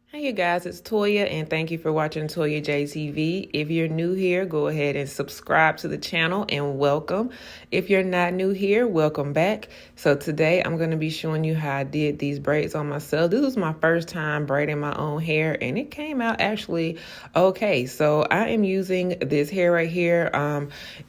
Hey you guys, it's Toya and thank you for watching ToyaJtv. If you're new here, go ahead and subscribe to the channel and welcome. If you're not new here, welcome back. So today I'm going to be showing you how I did these braids on myself. This was my first time braiding my own hair and it came out actually okay. So I am using this hair right here.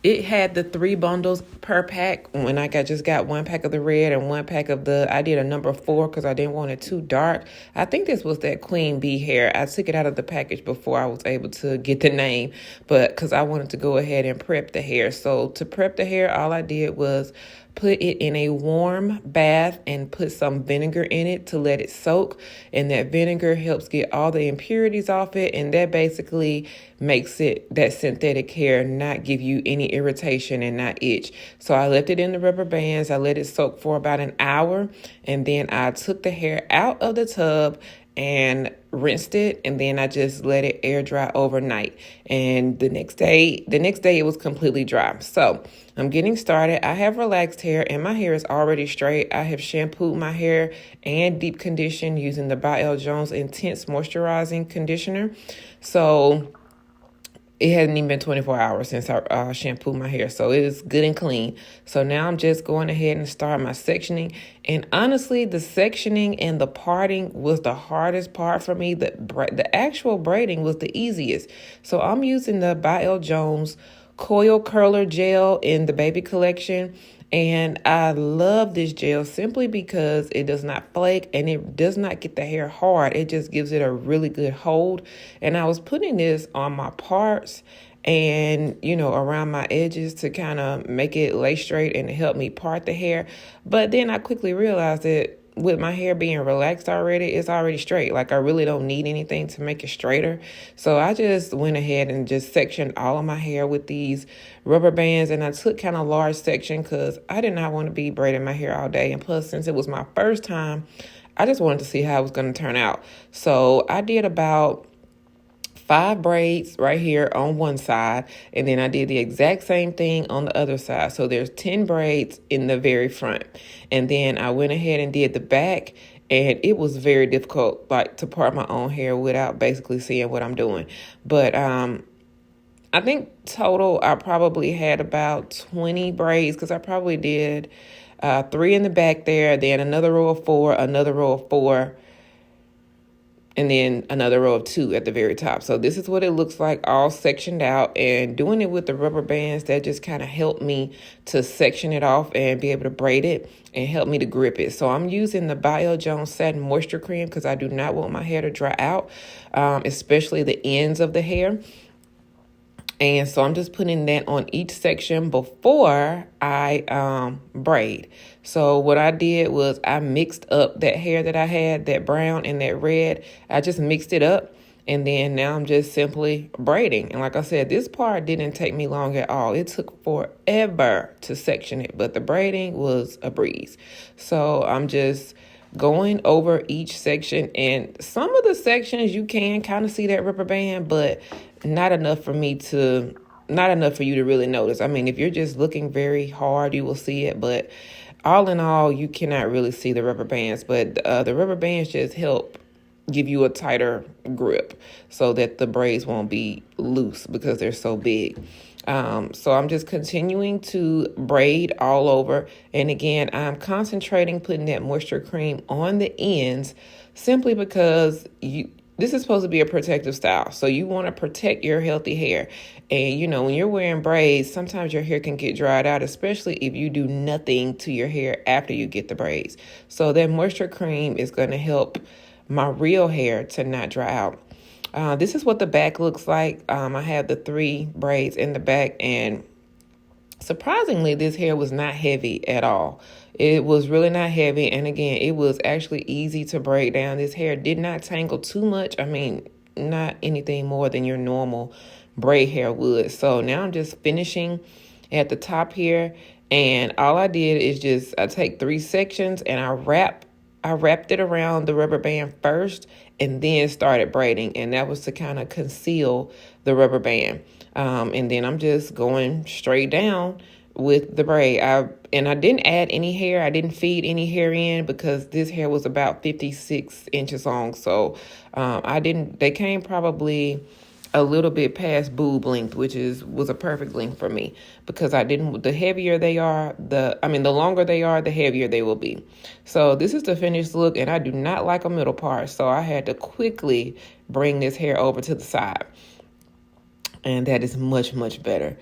It had the 3 bundles per pack. When I just got 1 pack of the red and 1 pack of I did a number 4 because I didn't want it too dark. I think this was that Queen Bee hair. I took it out of the package before I was able to get the name, but because I wanted to go ahead and prep the hair. So to prep the hair, all I did was put it in a warm bath and put some vinegar in it to let it soak. And that vinegar helps get all the impurities off it. And that basically makes that synthetic hair not give you any irritation and not itch. So I left it in the rubber bands. I let it soak for about an hour. And then I took the hair out of the tub and rinsed it, and then I just let it air dry overnight. And the next day it was completely dry. So I'm getting started. I have relaxed hair and my hair is already straight. I have shampooed my hair and deep conditioned using the by L. Jones Intense Moisturizing Conditioner. So it hadn't even been 24 hours since I shampooed my hair, so it is good and clean. So now I'm just going ahead and start my sectioning. And honestly, the sectioning and the parting was the hardest part for me. The actual braiding was the easiest. So I'm using the by L. Jones Coil Curler Gel in the baby collection. And I love this gel simply because it does not flake and it does not get the hair hard. It just gives it a really good hold. And I was putting this on my parts and, around my edges to kind of make it lay straight and help me part the hair. But then I quickly realized that with my hair being relaxed already, it's already straight. Like I really don't need anything to make it straighter. So I just went ahead and just sectioned all of my hair with these rubber bands. And I took kind of large section because I did not want to be braiding my hair all day. And plus, since it was my first time, I just wanted to see how it was going to turn out. So I did about 5 braids right here on one side, and then I did the exact same thing on the other side. So there's 10 braids in the very front, and then I went ahead and did the back, and it was very difficult to part my own hair without basically seeing what I'm doing. But I think total I probably had about 20 braids because I probably did 3 in the back there, then another row of 4, another row of 4, and then another row of 2 at the very top. So this is what it looks like all sectioned out, and doing it with the rubber bands, that just kind of helped me to section it off and be able to braid it and help me to grip it. So I'm using the by L. Jones Satin Moisture Cream because I do not want my hair to dry out, especially the ends of the hair. And so I'm just putting that on each section before I braid. So what I did was I mixed up that hair that I had, that brown and that red. I just mixed it up. And then now I'm just simply braiding. And like I said, this part didn't take me long at all. It took forever to section it, but the braiding was a breeze. So I'm just going over each section, and some of the sections you can kind of see that rubber band, but not enough for you to really notice. I mean, if you're just looking very hard, you will see it, but all in all, you cannot really see the rubber bands. But the rubber bands just help give you a tighter grip so that the braids won't be loose because they're so big. So I'm just continuing to braid all over. And again, I'm concentrating putting that moisture cream on the ends simply because this is supposed to be a protective style. So you want to protect your healthy hair. And, when you're wearing braids, sometimes your hair can get dried out, especially if you do nothing to your hair after you get the braids. So that moisture cream is going to help my real hair to not dry out. This is what the back looks like. I have the 3 braids in the back, and surprisingly, this hair was not heavy at all. It was really not heavy. And again, it was actually easy to braid down. This hair did not tangle too much. I mean, not anything more than your normal braid hair would. So now I'm just finishing at the top here. And all I did is I take 3 sections and I wrapped it around the rubber band first and then started braiding. And that was to kind of conceal the rubber band. And then I'm just going straight down with the braid. I didn't add any hair. I didn't feed any hair in because this hair was about 56 inches long. So they came probably a little bit past boob length, which was a perfect length for me, because the heavier they are, the longer they are, the heavier they will be. So this is the finished look, and I do not like a middle part. So I had to quickly bring this hair over to the side. And that is much, much better.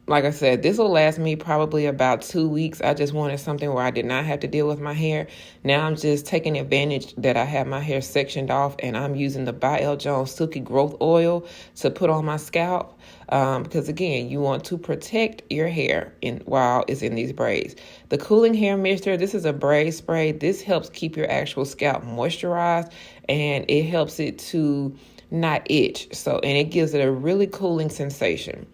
Like I said, this will last me probably about 2 weeks. I just wanted something where I did not have to deal with my hair. Now I'm just taking advantage that I have my hair sectioned off, and I'm using the by L. Jones Silky Growth Oil to put on my scalp. Because again, you want to protect your hair while it's in these braids. The Cooling Hair Mixture, this is a braid spray. This helps keep your actual scalp moisturized, and it helps it to not itch. And it gives it a really cooling sensation.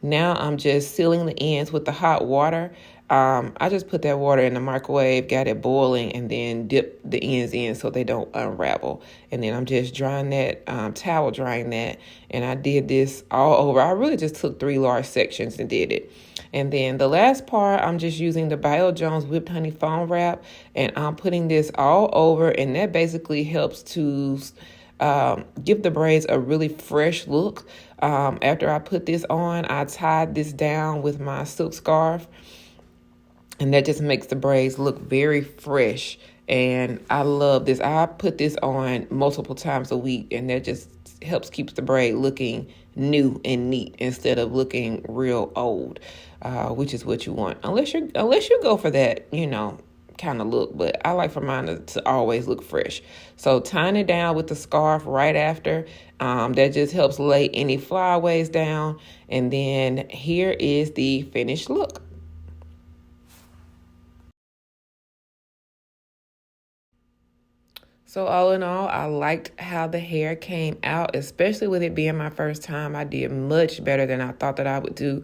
Now I'm just sealing the ends with the hot water. I just put that water in the microwave, got it boiling, and then dip the ends in so they don't unravel. And then I'm just drying that, towel drying that. And I did this all over. I really just took 3 large sections and did it. And then the last part, I'm just using the by L. Jones Whipped Honey Foam Wrap, and I'm putting this all over, and that basically helps to give the braids a really fresh look. After I put this on, I tied this down with my silk scarf, and that just makes the braids look very fresh. And I love this. I put this on multiple times a week, and that just helps keep the braid looking new and neat instead of looking real old, which is what you want. Unless you go for that, kind of look, but I like for mine to always look fresh. So tying it down with the scarf right after, that just helps lay any flyaways down. And then here is the finished look. So all in all, I liked how the hair came out, especially with it being my first time. I did much better than I thought that I would do.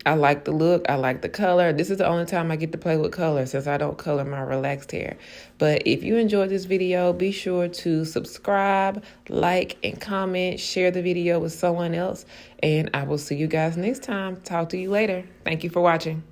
I like the look. I like the color. This is the only time I get to play with color since I don't color my relaxed hair. But if you enjoyed this video, be sure to subscribe, like, and comment. Share the video with someone else. And I will see you guys next time. Talk to you later. Thank you for watching.